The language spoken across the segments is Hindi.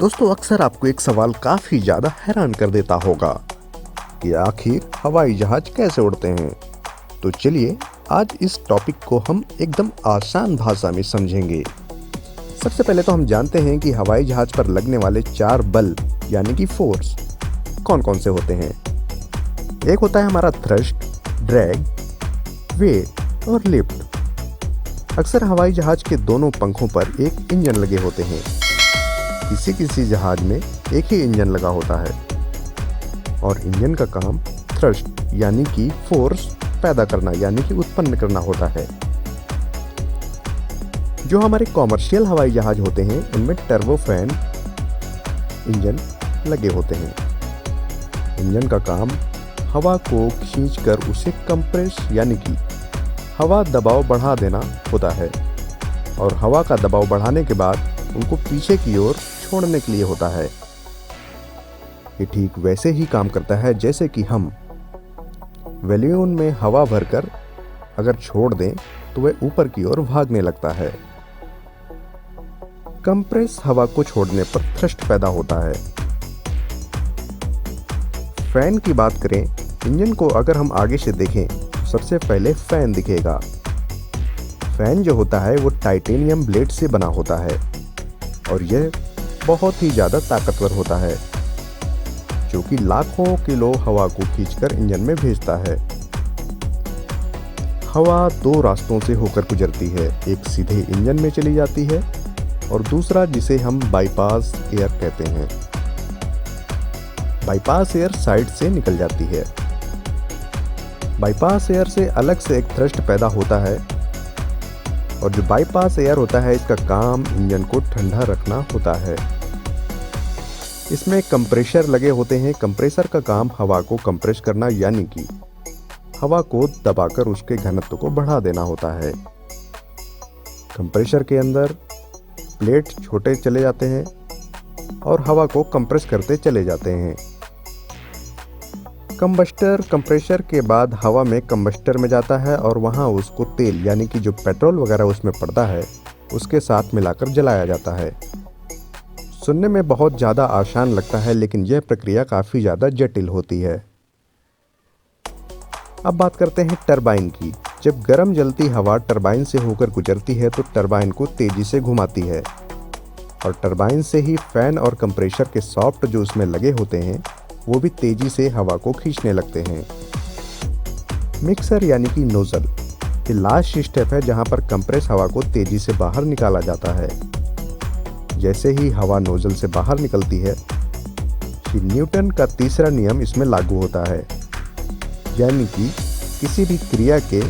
दोस्तों, अक्सर आपको एक सवाल काफी ज्यादा हैरान कर देता होगा कि आखिर हवाई जहाज कैसे उड़ते हैं। तो चलिए आज इस टॉपिक को हम एकदम आसान भाषा में समझेंगे। सबसे पहले तो हम जानते हैं कि हवाई जहाज पर लगने वाले 4 बल यानी कि फोर्स कौन कौन से होते हैं। एक होता है हमारा थ्रस्ट, ड्रैग, वेट और लिफ्ट। अक्सर हवाई जहाज के दोनों पंखों पर एक इंजन लगे होते हैं। किसी किसी जहाज में एक ही इंजन लगा होता है और इंजन का काम थ्रस्ट यानी कि फोर्स पैदा करना यानी कि उत्पन्न करना होता है। जो हमारे कॉमर्शियल हवाई जहाज होते हैं उनमें टर्बोफैन इंजन लगे होते हैं। इंजन का काम हवा को खींचकर उसे कंप्रेस यानी कि हवा दबाव बढ़ा देना होता है और हवा का दबाव बढ़ाने के बाद उनको पीछे की ओर छोड़ने के लिए होता है। ये ठीक वैसे ही काम करता है जैसे कि हम बैलून में हवा भरकर अगर छोड़ दें तो वह ऊपर की ओर भागने लगता है। कंप्रेस हवा को छोड़ने पर थ्रस्ट पैदा होता है। फैन की बात करें, इंजन को अगर हम आगे से देखें तो सबसे पहले फैन दिखेगा। फैन जो होता है वो टाइटेनियम ब्लेड से बना होता है और यह बहुत ही ज़्यादा ताकतवर होता है जो कि लाखों किलो हवा को खींचकर इंजन में भेजता है। हवा 2 रास्तों से होकर गुजरती है, एक सीधे इंजन में चली जाती है और दूसरा जिसे हम बाईपास एयर कहते हैं। बाईपास एयर साइड से निकल जाती है। बाईपास एयर से अलग से एक थ्रस्ट पैदा होता है और जो बाईपास एयर होता है इसका काम इंजन को ठंडा रखना होता है। इसमें कंप्रेशर लगे होते हैं। कंप्रेसर का काम हवा को कंप्रेस करना यानी कि हवा को दबाकर उसके घनत्व को बढ़ा देना होता है। कंप्रेसर के अंदर प्लेट छोटे चले जाते हैं और हवा को कंप्रेस करते चले जाते हैं। कंबस्टर कंप्रेसर के बाद हवा में कंबस्टर में जाता है और वहां उसको तेल यानी कि जो पेट्रोल वगैरह उसमें पड़ता है उसके साथ मिलाकर जलाया जाता है। सुनने में बहुत ज़्यादा आसान लगता है लेकिन यह प्रक्रिया काफ़ी ज़्यादा जटिल होती है। अब बात करते हैं टरबाइन की। जब गर्म जलती हवा टरबाइन से होकर गुजरती है तो टरबाइन को तेजी से घुमाती है और टरबाइन से ही फैन और कंप्रेसर के सॉफ्ट जो उसमें लगे होते हैं वो भी तेजी से हवा को खींचने लगते हैं। मिक्सर यानी कि नोजल ये लास्ट स्टेप है जहां पर कंप्रेस हवा को तेजी से बाहर निकाला जाता है। जैसे ही हवा नोजल से बाहर निकलती है कि न्यूटन का तीसरा नियम इसमें लागू होता है यानी कि किसी भी क्रिया के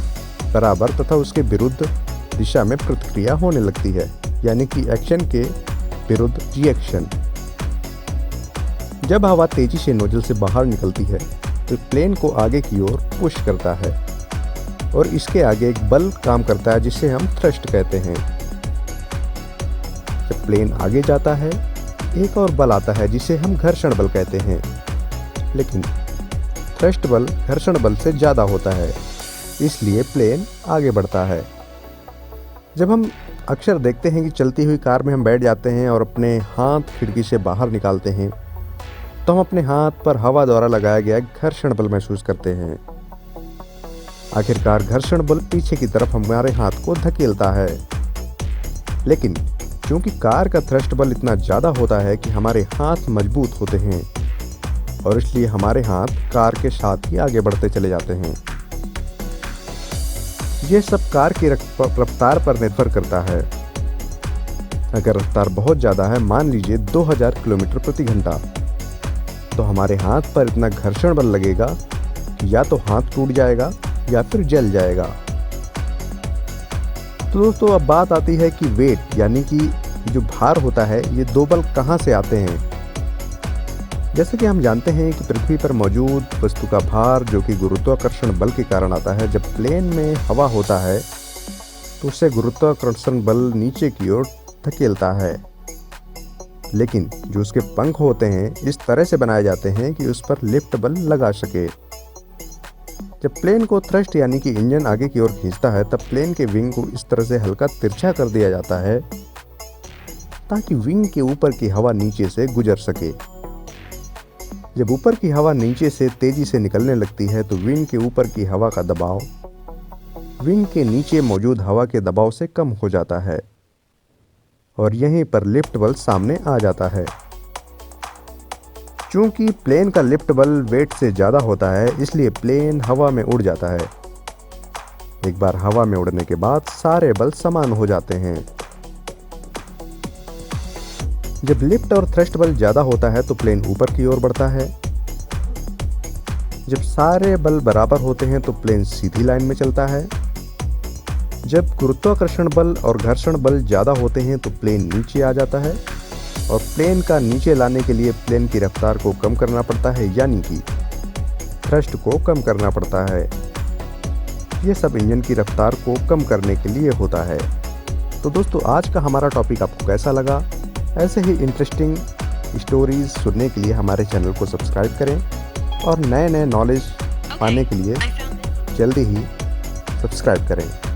बराबर तथा उसके विरुद्ध दिशा में प्रतिक्रिया होने लगती है यानी कि एक्शन के विरुद्ध रिएक्शन। जब हवा तेजी से नोजल से बाहर निकलती है तो प्लेन को आगे की ओर पुश करता है और इसके आगे एक बल काम करता है जिसे हम थ्रस्ट कहते हैं। जब प्लेन आगे जाता है एक और बल आता है जिसे हम घर्षण बल कहते हैं, लेकिन थ्रस्ट बल घर्षण बल से ज़्यादा होता है इसलिए प्लेन आगे बढ़ता है। जब हम अक्सर देखते हैं कि चलती हुई कार में हम बैठ जाते हैं और अपने हाथ खिड़की से बाहर निकालते हैं तो हम अपने हाथ पर हवा द्वारा लगाया गया घर्षण बल महसूस करते हैं। आखिरकार घर्षण बल पीछे की तरफ हमारे हाथ को धकेलता है, लेकिन क्योंकि कार का थ्रस्ट बल इतना ज़्यादा होता है कि हमारे हाथ मजबूत होते हैं और इसलिए हमारे हाथ कार के साथ ही आगे बढ़ते चले जाते हैं। यह सब कार की रफ्तार पर निर्भर करता है। अगर रफ्तार बहुत ज़्यादा है, मान लीजिए 2000 किलोमीटर प्रति घंटा, तो हमारे हाथ पर इतना घर्षण बल लगेगा कि या तो हाथ टूट जाएगा या फिर जल जाएगा। तो दोस्तों अब बात आती है कि वेट यानी कि जो भार होता है ये 2 बल कहाँ से आते हैं। जैसे कि हम जानते हैं कि पृथ्वी पर मौजूद वस्तु का भार जो कि गुरुत्वाकर्षण बल के कारण आता है, जब प्लेन में हवा होता है तो उससे गुरुत्वाकर्षण बल नीचे की ओर धकेलता है, लेकिन जो उसके पंख होते हैं इस तरह से बनाए जाते हैं कि उस पर लिफ्ट बल लगा सके। जब प्लेन को थ्रस्ट यानी कि इंजन आगे की ओर खींचता है तब प्लेन के विंग को इस तरह से हल्का तिरछा कर दिया जाता है ताकि विंग के ऊपर की हवा नीचे से गुजर सके। जब ऊपर की हवा नीचे से तेजी से निकलने लगती है तो विंग के ऊपर की हवा का दबाव विंग के नीचे मौजूद हवा के दबाव से कम हो जाता है और यहीं पर लिफ्ट बल सामने आ जाता है। चूंकि प्लेन का लिफ्ट बल वेट से ज़्यादा होता है, इसलिए प्लेन हवा में उड़ जाता है। एक बार हवा में उड़ने के बाद सारे बल समान हो जाते हैं। जब लिफ्ट और थ्रस्ट बल ज़्यादा होता है तो प्लेन ऊपर की ओर बढ़ता है। जब सारे बल बराबर होते हैं तो प्लेन सीधी लाइन में चलता है। जब गुरुत्वाकर्षण बल और घर्षण बल ज़्यादा होते हैं तो प्लेन नीचे आ जाता है और प्लेन का नीचे लाने के लिए प्लेन की रफ्तार को कम करना पड़ता है, यानी कि थ्रस्ट को कम करना पड़ता है। ये सब इंजन की रफ्तार को कम करने के लिए होता है। तो दोस्तों, आज का हमारा टॉपिक आपको कैसा लगा? ऐसे ही इंटरेस्टिंग स्टोरीज सुनने के लिए हमारे चैनल को सब्सक्राइब करें और नए नए नॉलेज पाने के लिए जल्दी ही सब्सक्राइब करें।